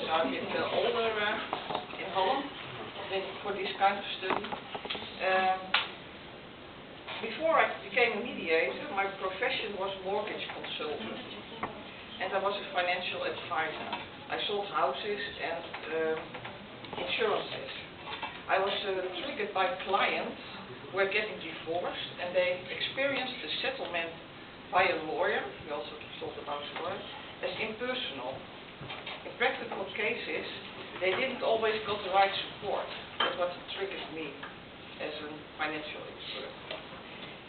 are a bit older in Holland for this kind of study. Before I became a mediator, my profession was mortgage consultant, and I was a financial advisor. I sold houses and insurances. I was triggered by clients who were getting divorced, and they experienced the settlement by a lawyer, we also talked about lawyers, as impersonal. In practical cases, they didn't always got the right support. That's what triggered me as a financial expert.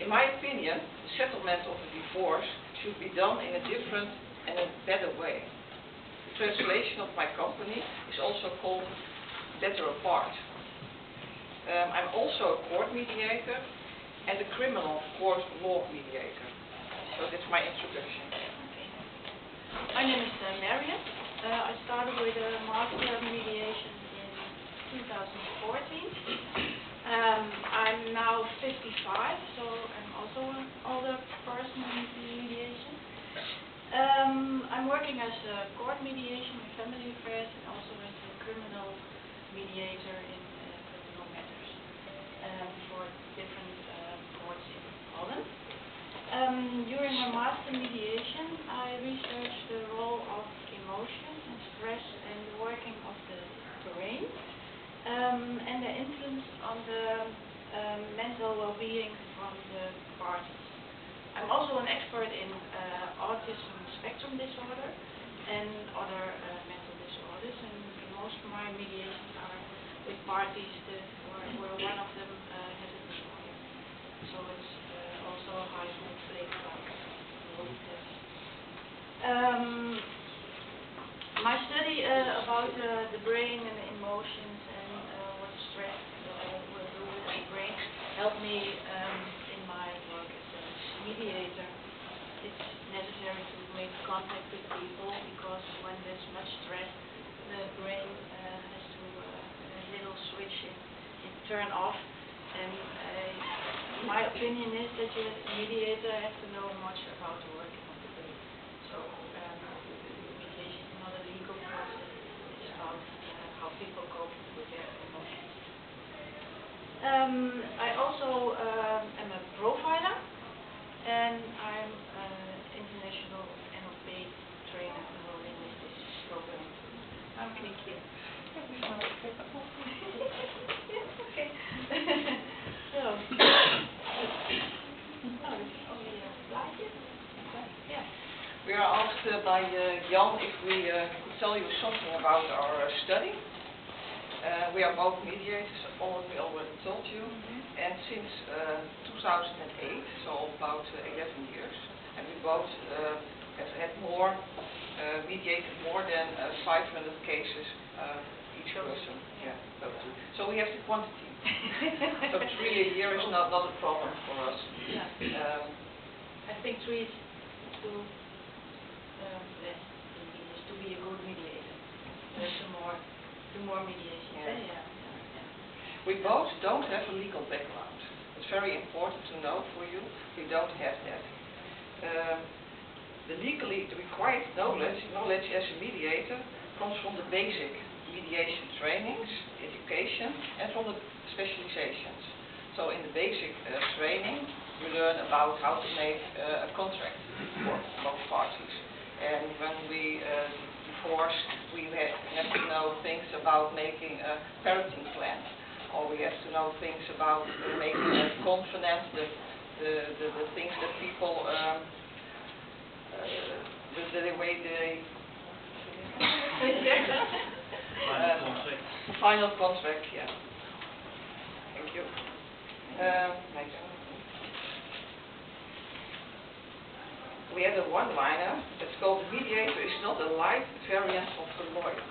In my opinion, the settlement of a divorce should be done in a different and a better way. The translation of my company is also called Better Apart. I'm also a court mediator and a criminal court law mediator. So that's my introduction. My name is Marion. I started with a Master of Mediation in 2014. I'm now 55, so I'm also an older person in mediation. I'm working as a court mediation in family affairs and also as a criminal mediator in criminal matters for different courts in Holland. During my master mediation, I researched the role of emotions and stress and the working of the brain and the influence on the mental well-being from the parties. I'm also an expert in autism spectrum disorder and other mental disorders, and most of my mediations are with parties that where one of them has a disorder. So it's also a high conflict about this. My study about the brain and the emotions and what stress will do with the brain helped me in my work as a mediator. It's necessary to make contact with people because when there's much stress, the brain has to a little switch it turn off. And my opinion is that you as a mediator have to know much about the working of the brain. So mediation is not a legal process, it's about how people cope with their emotions. I also am a profiler, and I'm an international NLP trainer enrolled in this program. I'm Knikje. We are asked by Jan if we could tell you something about our study. We are both mediators, we already told you, and since 2008, so about 11 years, and we both have had mediated more than 500 cases each person. Yeah, so we have the quantity. So 3 a year is not a problem for us. Yeah. I think 3 is too less to be a good mediator. There's some more mediation. Yeah. We both don't have a legal background. It's very important to know for you. We don't have that. The legally required knowledge as a mediator comes from the basic mediation trainings, education, and from the specializations. So in the basic training, we learn about how to make a contract for both parties. And when we divorce, we have to know things about making a parenting plan, or we have to know things about making a covenant, the things that people, the way they final contract, yeah. Thank you. Next. We had a one-liner that's called "The mediator is not a light variant of the lawyer."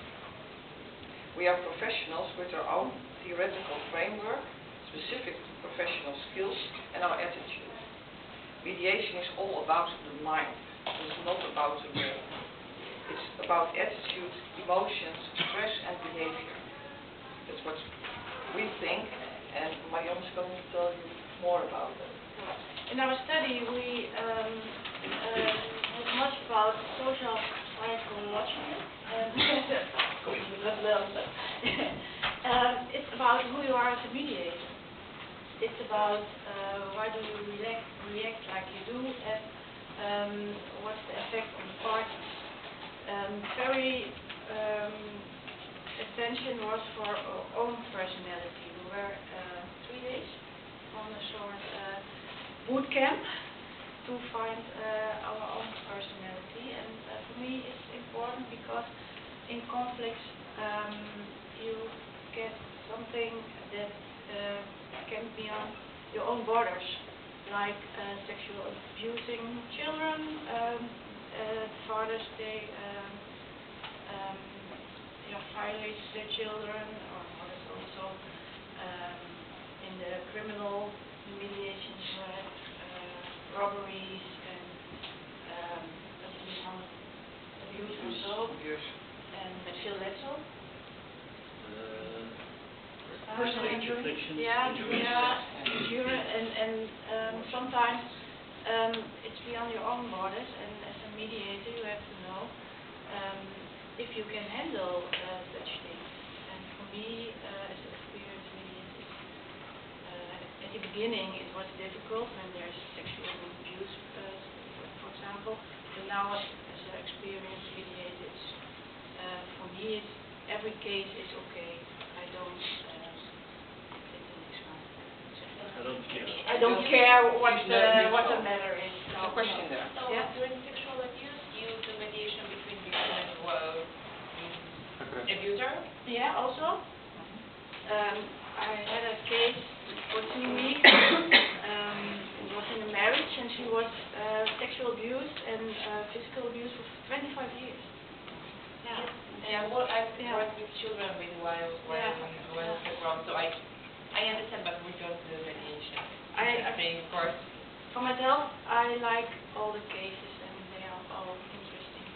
We are professionals with our own theoretical framework, specific to professional skills and our attitude. Mediation is all about the mind. It's not about the will. It's about attitude, emotions, stress, and behavior. That's what we think, and Marion is going to tell you more about that. In our study, we had much about social psychology and about who you are as a mediator. It's about why do you react like you do, and what's the effect on the parties. Very attention was for our own personality. We were 3 days on a sort boot camp to find our own personality, and for me it's important because in conflicts you get something that can be on your own borders, like sexual abusing children, fathers they violate their children, or mothers also in the criminal mediations robberies and abuse also, and Phil Letzel. Personal injury. Injury, and sometimes it's beyond your own borders, and as a mediator you have to know if you can handle such things. And for me, as an experienced mediator, at the beginning it was difficult when there's sexual abuse, for example, but now as an experienced mediator, it's, for me it's, every case is okay. I don't care what the matter is. There's a question there. So during sexual abuse, you do mediation between victim and abuser? Yeah, also. I had a case for 2 weeks. It was in a marriage, and she was sexual abused and physical abuse for 25 years. Yeah, well, I've worked with children with wild background, so I understand, but we don't do mediation. I think, of course. For myself, I like all the cases, and they are all interesting.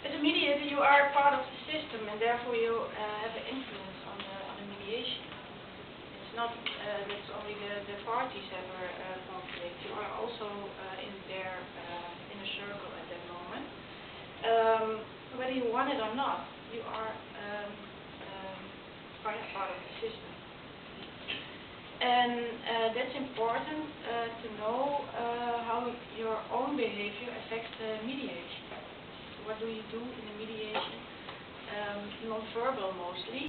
As a mediator, you are part of the system, and therefore you have an influence on the mediation. It's not that only the parties have a conflict. You are also in their inner circle at that moment. Whether you want it or not, you are part of the system. And that's important to know how your own behavior affects the mediation. What do you do in the mediation? Non-verbal mostly.